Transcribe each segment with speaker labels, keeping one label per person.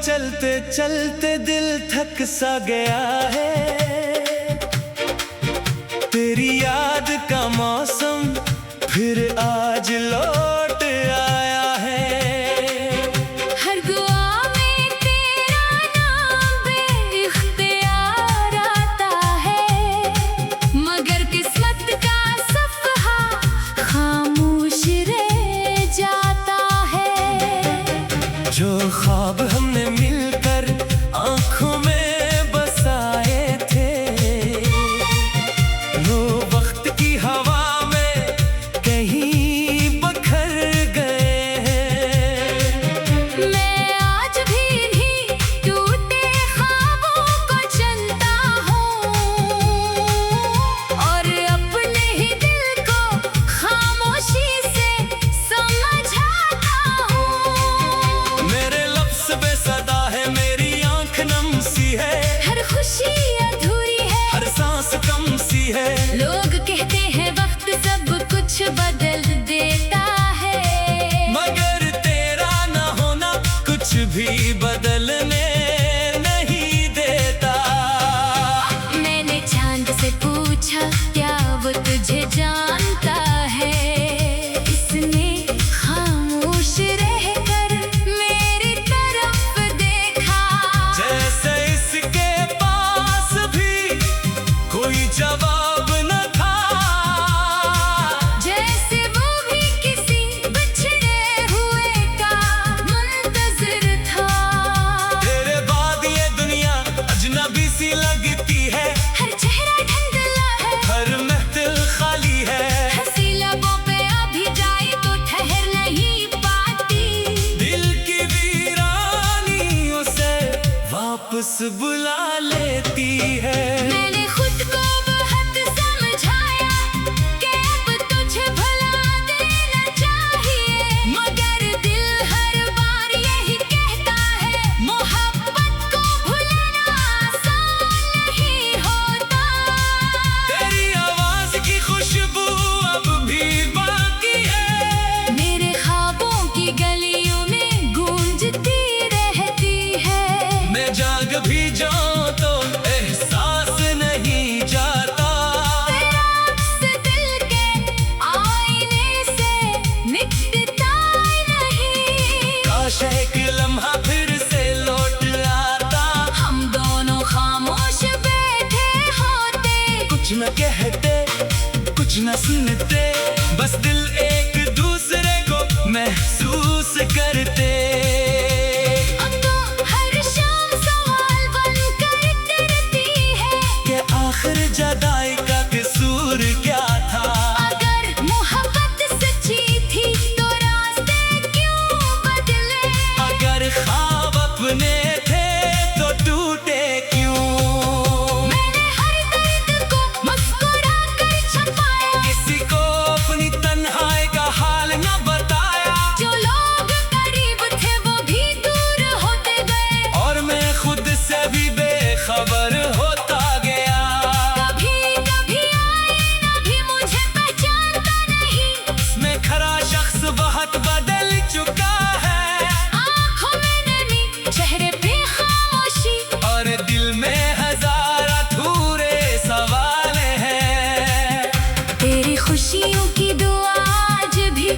Speaker 1: चलते चलते दिल थक सा गया है। तेरी याद का मौसम फिर आज लौट आया है।
Speaker 2: हर दुआ में तेरा नाम बेइख्तियार आता है, मगर किस्मत का सफ़हा खामोश रह जाता है।
Speaker 1: जो ख्वाब हमने मिलकर आँखों में बसाए थे, वो वक्त की हवा में कहीं बखर गए हैं।
Speaker 2: मैं आज भी नहीं टूटे ख्वाबों को चुनता हूँ, और अपने ही दिल को खामोशी से समझाता हूँ।
Speaker 1: मेरे लफ्ज़ बेसदा है, मेरी आँख नम सी है,
Speaker 2: हर खुशी अधूरी है,
Speaker 1: हर सांस कम सी है।
Speaker 2: लोग कहते हैं वक्त सब कुछ बदल देता है,
Speaker 1: मगर तेरा ना होना कुछ भी बदलने नहीं देता।
Speaker 2: मैंने चांद से पूछा क्या वो तुझे जानता है, इसने खामोश रहकर मेरी तरफ देखा।
Speaker 1: जैसे इसके पास भी कोई जवाब न था,
Speaker 2: जैसे वो भी किसी बिछड़े हुए का मुंतज़िर था।
Speaker 1: तेरे बाद ये दुनिया अजनबी सी लगती है,
Speaker 2: हर चेहरा धुंधला है,
Speaker 1: हर महफिल खाली है।
Speaker 2: हंसी लबों पे अभी जाए तो ठहर नहीं पाती।
Speaker 1: दिल की वीरानी उसे वापस बुला लेती है।
Speaker 2: मैंने खुद को बहुत समझाया कि अब तुझे भुला देना चाहिए, मगर दिल हर बार यही कहता है मोहब्बत को भुलाना आसान नहीं होता।
Speaker 1: तेरी आवाज की खुशबू अब भी बाकी है,
Speaker 2: मेरे ख्वाबों की गलियों में गूंजती रहती है।
Speaker 1: मैं जाग भी जाऊं तो एहसास नहीं जाता।
Speaker 2: तेरा अक्स दिल के आईने से मिटता नहीं,
Speaker 1: काश एक लम्हा फिर से लौट आता,
Speaker 2: हम दोनों खामोश बैठे होते।
Speaker 1: कुछ न कहते कुछ न सुनते, बस दिल एक दूसरे को महसूस करते।
Speaker 2: अब तो हर शाम सवाल बनकर डरती है
Speaker 1: कि आखिर जुदाई का कसूर क्या था।
Speaker 2: अगर मोहब्बत सच्ची थी तो रास्ते क्यों बदले।
Speaker 1: अगर ख्वाब अपने थे तो टूटे क्यों।
Speaker 2: मैंने हर दर्द को मुस्कुरा कर छुपाया,
Speaker 1: किसी को अपनी तन्हाई का हाल न बताया,
Speaker 2: जो लोग करीब थे वो भी दूर होते गए।
Speaker 1: और मैं खुद से भी बेखबर होता गया।
Speaker 2: कभी कभी आईना भी मुझे पहचानता नहीं,
Speaker 1: इसमें खरा शख्स बहुत बदल चुका है,
Speaker 2: आँखों में नमी, चेहरे पे खामोशी,
Speaker 1: और दिल में हजार अधूरे सवाल हैं।
Speaker 2: तेरी खुशियों की दुआ आज भी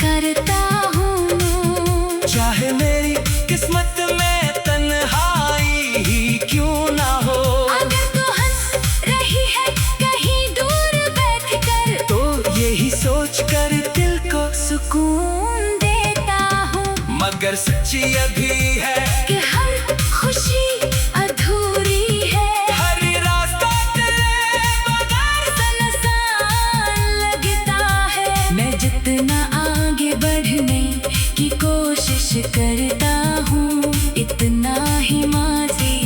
Speaker 2: करता हूँ,
Speaker 1: चाहे मेरी किस्मत में तन्हाई ही क्यों ना हो।
Speaker 2: अगर तू हंस रही है कहीं दूर बैठकर,
Speaker 1: तो यही सोच कर दिल को
Speaker 2: सुकून देता हूँ
Speaker 1: मगर सच्ची अभी है
Speaker 2: कि हर खुशी अधूरी है।
Speaker 1: हर रास्ता तेरे बगैर
Speaker 2: आसान लगता है, मैं जितना आगे बढ़ने की कोशिश करता हूँ, इतना ही माजी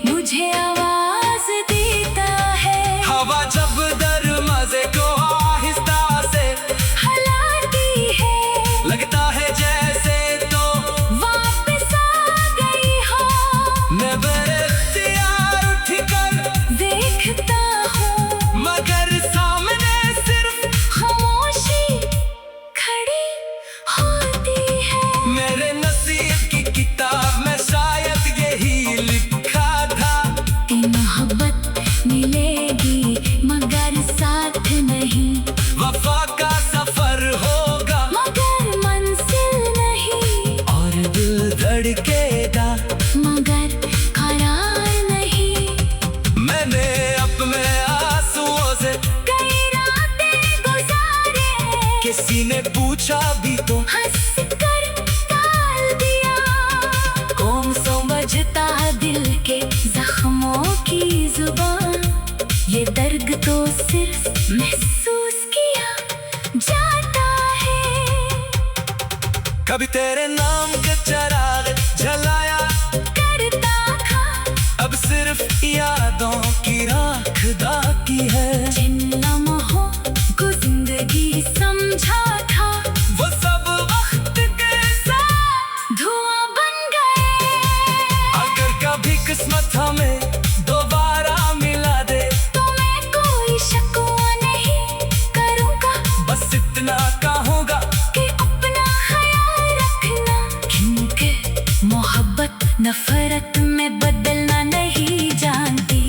Speaker 2: मुझे आवाज देता है।
Speaker 1: हवा जब दरवाजे को आहिस्ता से
Speaker 2: हलाती है,
Speaker 1: लगता है जैसे तो
Speaker 2: वापस आ
Speaker 1: कभी तेरे नाम का चिराग जलाया
Speaker 2: करता था
Speaker 1: अब सिर्फ यादों की राख बाकी है।
Speaker 2: जिन लम्हों को जिंदगी समझा था
Speaker 1: वो सब वक्त के साथ
Speaker 2: धुआं बन गए।
Speaker 1: अगर कभी किस्मत हमें दोबारा मिला दे
Speaker 2: तो मैं कोई शकवा नहीं करूँगा,
Speaker 1: बस इतना कहूँगा
Speaker 2: कि अपना ख्याल रखना, क्योंकि मोहब्बत नफरत में बदलना नहीं जानती।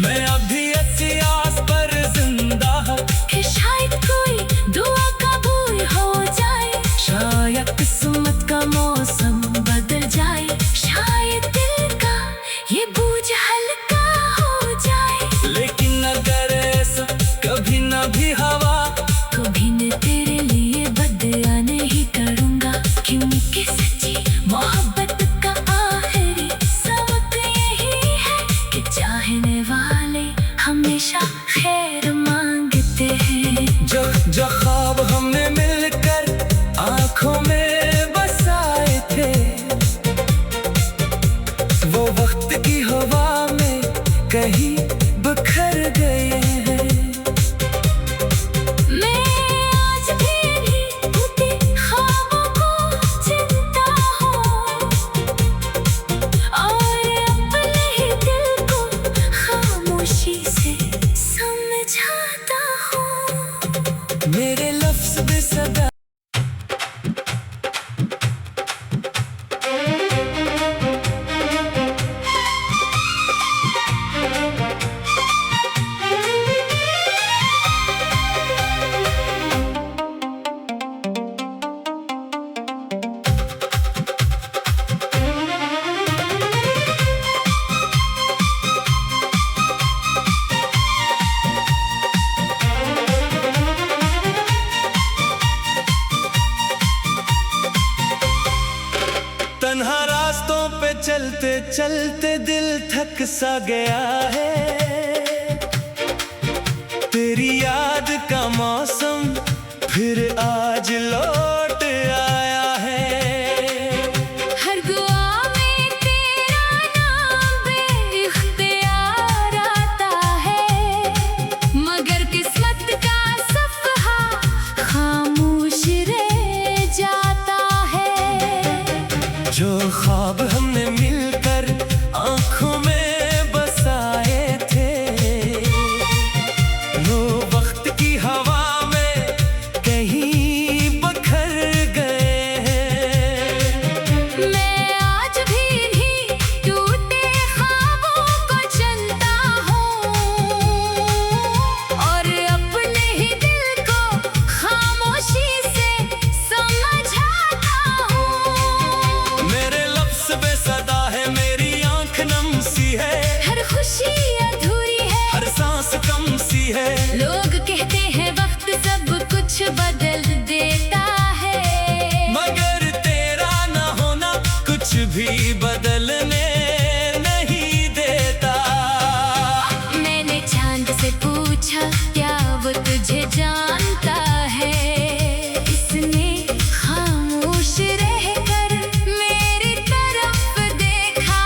Speaker 1: मैं अभी ऐसी आस पर जिंदा हूँ
Speaker 2: कि शायद कोई दुआ कबूल हो जाए,
Speaker 1: शायद
Speaker 2: किस्मत का मौसम बदल जाए, शायद दिल का ये बोझ हल्का हो जाए।
Speaker 1: लेकिन अगर ऐसा कभी न भी हवा
Speaker 2: कभी न तेरे लिए बदला नहीं करूँगा, क्योंकि सच्ची मोहब्बत का आखिरी सबक यही है कि चाहने वाले हमेशा खैर मांगते हैं।
Speaker 1: जो ख्वाब हमने मिलकर आंखों में बसाए थे वो वक्त की हवा में कहीं बिखर गए हैं।
Speaker 2: मैं आज भी नहीं टूटे ख्वाबों को चिंता हूँ, और अपने ही दिल को खामोशी से समझाता हूँ।
Speaker 1: मेरे लफ्ज़ भी सदा तन्हा रास्तों पे चलते चलते दिल थक सा गया है। तेरी याद का मौसम फिर आज लौट आया है।
Speaker 2: हर दुआ में तेरा नाम बेइख्तियार आता है, मगर किस्मत का सफ़हा खामोश रह जाता है।
Speaker 1: जो ख्वाब हमने मिलकर आंखों में बसाए थे वो वक्त की हवा में कहीं बिखर गए हैं।
Speaker 2: मैं आज भी नहीं टूटे ख्वाबों को चलता हूँ, और अपने ही दिल को खामोशी से समझाता हूँ।
Speaker 1: मेरे लफ्ज़ बेसदा है, मेरी आंख नम सी है,
Speaker 2: हर खुशी अधूरी है,
Speaker 1: हर सांस कम सी है।
Speaker 2: लोग कहते हैं वक्त सब कुछ बदल देता है,
Speaker 1: मगर तेरा ना होना कुछ भी बदलने नहीं देता।
Speaker 2: मैंने चांद से पूछा क्या वो तुझे जानता है, इसने खामोश रहकर मेरी तरफ देखा।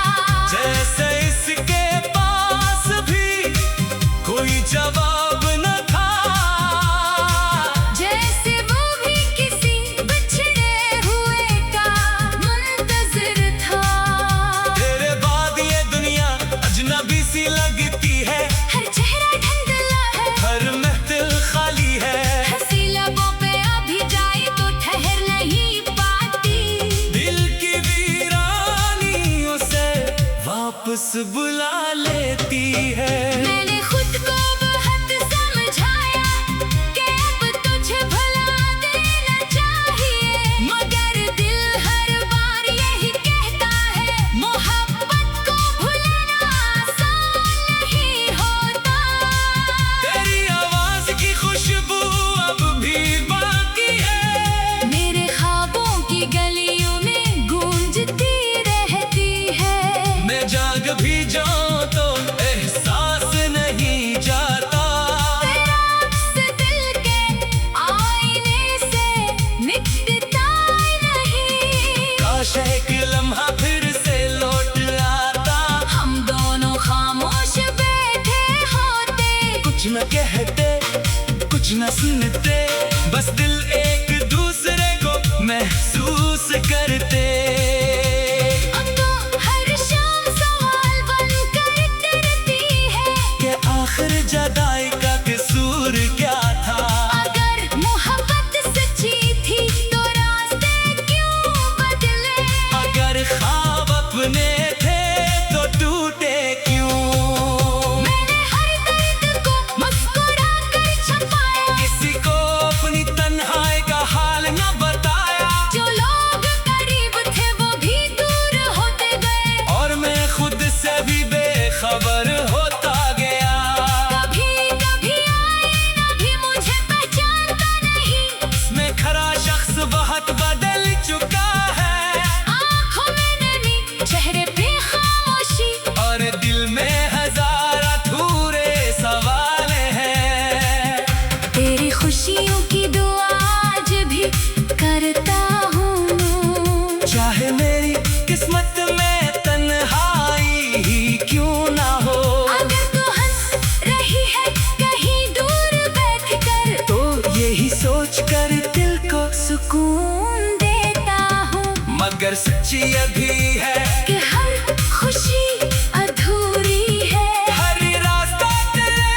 Speaker 1: जैसे इसके पास भी कोई जवाब न था,
Speaker 2: जैसे वो भी किसी बिछड़े हुए का मुंतज़िर था।
Speaker 1: तेरे बाद ये दुनिया अजनबी सी लगती है,
Speaker 2: हर चेहरा धुंधला है,
Speaker 1: हर महफिल खाली है।
Speaker 2: हंसी लबों पे अभी जाए तो ठहर नहीं पाती।
Speaker 1: दिल की वीरानी उसे वापस बुला लेती है।
Speaker 2: मैंने खुद को बहुत समझाया कि अब तुझे भुला देना चाहिए, मगर दिल हर बार यही कहता है मोहब्बत को भुलाना आसान नहीं होता।
Speaker 1: तेरी आवाज की खुशबू अब भी बाकी है,
Speaker 2: मेरे ख्वाबों की गलियों में गूंजती रहती है।
Speaker 1: मैं जाग भी जाऊं तो एहसास कुछ न सुनते, बस दिल एक दूसरे को महसूस करते।
Speaker 2: अब तो हर शाम सवाल बनकर डरती है
Speaker 1: कि आखिर जुदाई का कसूर क्या था।
Speaker 2: अगर मोहब्बत सच्ची थी तो रास्ते क्यों बदले।
Speaker 1: अगर ख्वाब अपने थे तो टूटे क्यों।
Speaker 2: मैंने हर दर्द को मुस्कुरा कर छुपाया,
Speaker 1: किसी को अपनी तन्हाई का हाल न बताया।
Speaker 2: जो लोग करीब थे वो भी दूर होते गए।
Speaker 1: और मैं खुद से भी बेखबर होता गया।
Speaker 2: कभी कभी आईना भी मुझे पहचानता नहीं।
Speaker 1: मैं खरा शख्स बहुत बदल चुका है।
Speaker 2: आँखों में नमी, चेहरे पे खामोशी,
Speaker 1: और दिल में हजार अधूरे सवाल हैं।
Speaker 2: तेरी खुशियों की दुआ आज भी करता हूँ।
Speaker 1: चाहे मेरी किस्मत में तन्हाई ही क्यों ना हो।
Speaker 2: अगर तू हंस रही है कहीं दूर बैठ कर,
Speaker 1: तो यही सोच कर दिल को
Speaker 2: सुकून देता हूँ
Speaker 1: मगर सच्ची अभी है
Speaker 2: कि हर खुशी अधूरी है।
Speaker 1: हर रास्ता तेरे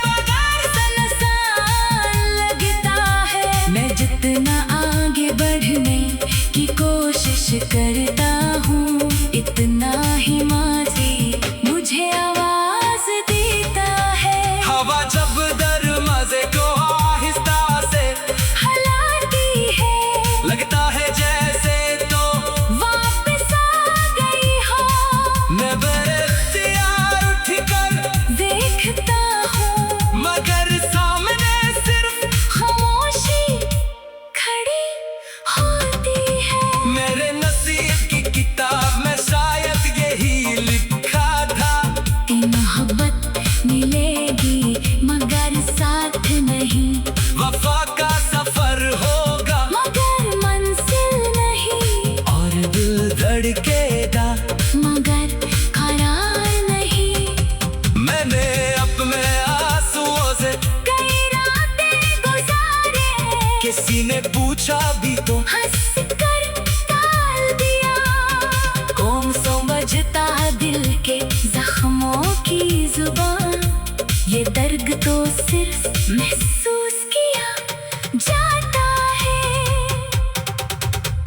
Speaker 1: बगैर
Speaker 2: सुनसान लगता है। मैं जितना आगे बढ़ने की कोशिश करता हूँ, इतना ही माजी मुझे आवाज देता है।
Speaker 1: हवा जब दरवाजे को आहिस्ता से
Speaker 2: हलाती है,
Speaker 1: लगता है जैसे तो
Speaker 2: वापस आ गई हो।
Speaker 1: मैं बेख्तियार उठ कर
Speaker 2: देखता हूँ
Speaker 1: मगर सामने सिर्फ
Speaker 2: खामोशी खड़ी होती है।
Speaker 1: मेरे नसीब की किताब में शायद यही लिखा था
Speaker 2: कि मोहब्बत मिलेगी मगर साथ नहीं,
Speaker 1: वफा का सफर होगा
Speaker 2: मगर मंजिल नहीं।
Speaker 1: और दिल धड़केगा
Speaker 2: मगर करार नहीं।
Speaker 1: मैंने अपने आंसुओं से
Speaker 2: कई रातें गुजारे,
Speaker 1: किसी ने पूछा भी तो
Speaker 2: हंस कर टाल दिया। कौन समझता दिल के जख्मों की जुबान, ये दर्द तो सिर्फ महसूस किया जाता है।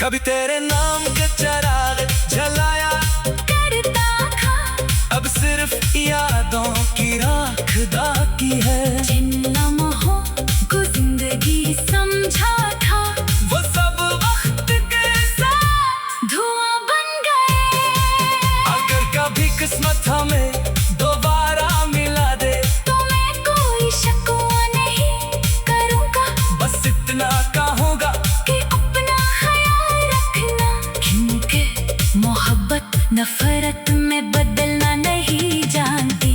Speaker 1: कभी तेरे नाम का चिराग जलाया
Speaker 2: करता था
Speaker 1: अब सिर्फ यादों की राख बाकी है।
Speaker 2: जिन लम्हों को जिंदगी समझा था,
Speaker 1: वो सब वक्त के साथ
Speaker 2: धुआं बन गए।
Speaker 1: अगर कभी किस्मत हमें दोबारा मिला दे
Speaker 2: तो मैं कोई शकवा नहीं करूँगा
Speaker 1: बस इतना कहूँगा
Speaker 2: कि अपना ख्याल रखना, क्योंकि मोहब्बत नफरत में बदलना नहीं जानती।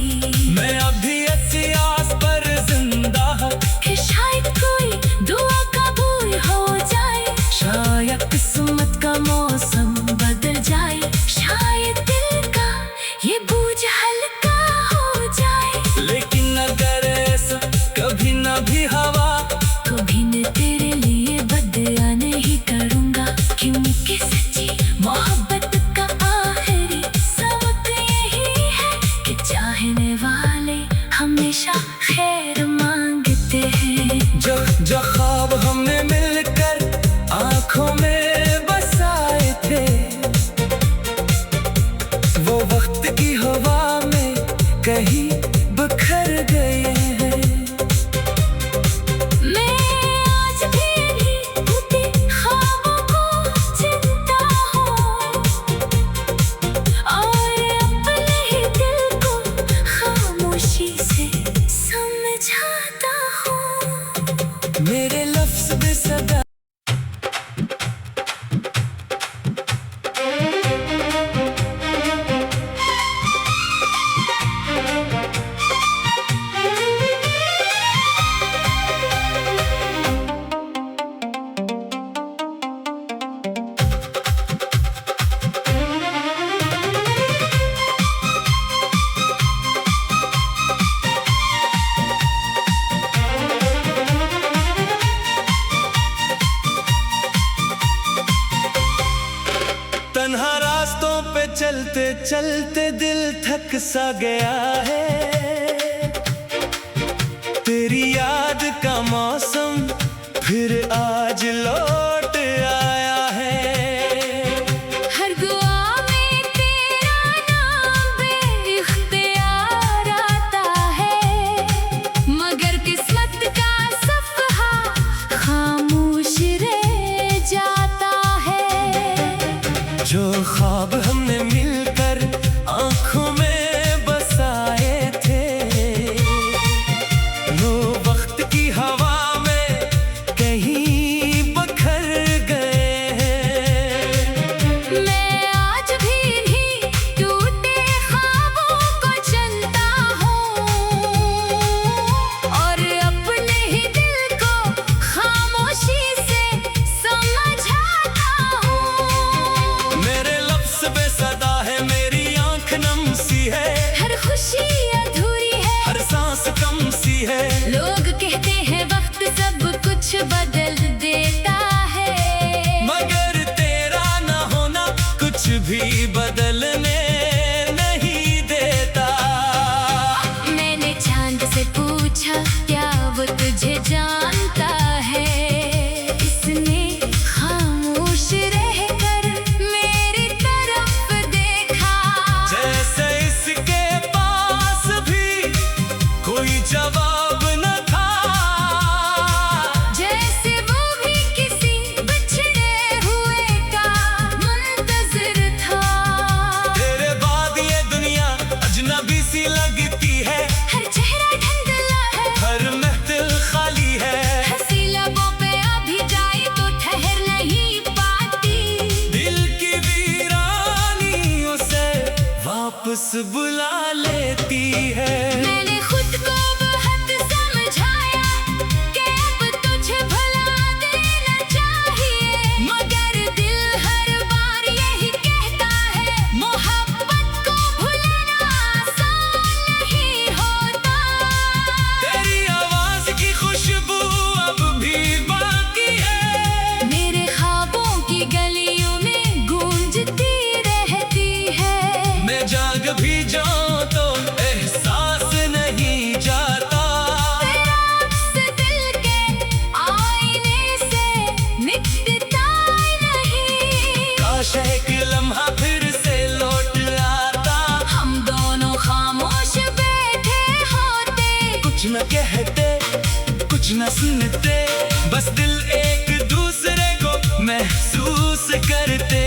Speaker 1: मैं अभी ऐसी आस पर जिंदा हूँ
Speaker 2: कि शायद कोई दुआ कबूल हो जाए,
Speaker 1: शायद
Speaker 2: किस्मत का मौसम बदल जाए, शायद दिल का ये बोझ हल्का हो जाए।
Speaker 1: लेकिन अगर ऐसा कभी न भी हवा
Speaker 2: कभी न तेरे लिए बदला नहीं करूँगा, क्योंकि सच्ची मोहब्बत का आखिरी सबक यही है कि चाहने वाले हमेशा खैर मांगते हैं।
Speaker 1: जो ख्वाब हमने मिलकर आंखों में चलते चलते दिल थक सा गया है। तेरी याद का मौसम फिर आज लौट आया है।
Speaker 2: हर दुआ में तेरा नाम बेइख्तियार आता है, मगर किस्मत का सफ़हा खामोश रह जाता है।
Speaker 1: जो ख्वाब हमने मिलकर आँखों में बसाए थे, वो वक्त की हवा में कहीं बखर गए हैं।
Speaker 2: मैं आज भी इन्हीं टूटे ख्वाबों को चुनता हूँ और अपने ही दिल को खामोशी से समझाता हूँ।
Speaker 1: मेरे लफ्ज़ बेसदा है, मेरी आँख नम सी है,
Speaker 2: हर खुशी अधूरी है,
Speaker 1: हर सांस कम सी है।
Speaker 2: लोग कहते हैं वक्त सब कुछ बदल देता है,
Speaker 1: मगर तेरा ना होना कुछ भी बदलने नहीं देता।
Speaker 2: मैंने चांद से पूछा क्या वो तुझे जानता है, इसने खामोश रहकर मेरी तरफ देखा।
Speaker 1: जैसे इसके पास भी कोई जवाब न था,
Speaker 2: जैसे वो भी किसी बिछड़े हुए का मुंतज़िर था।
Speaker 1: तेरे बाद ये दुनिया अजनबी सी लगती है,
Speaker 2: हर चेहरा धुंधला है,
Speaker 1: हर महफिल खाली है।
Speaker 2: हंसी लबों पे आ भी जाए तो ठहर नहीं पाती।
Speaker 1: दिल की वीरानी उसे वापस बुला लेती है।
Speaker 2: मैंने खुद को बहुत समझाया कि अब तुझे भुला देना चाहिए, मगर दिल हर बार यही कहता है मोहब्बत को भूलना आसान नहीं होता।
Speaker 1: तेरी आवाज की खुशबू अब भी बाकी है,
Speaker 2: मेरे ख्वाबों की गलियों में गूंजती रहती है।
Speaker 1: मैं जाग भी जाऊं तो एहसास नहीं जाता।
Speaker 2: तेरा अक्स दिल के आईने से मिटता नहीं,
Speaker 1: काश एक लम्हा फिर से लौट आता,
Speaker 2: हम दोनों खामोश बैठे होते।
Speaker 1: कुछ न कहते कुछ न सुनते, बस दिल एक दूसरे को महसूस करते।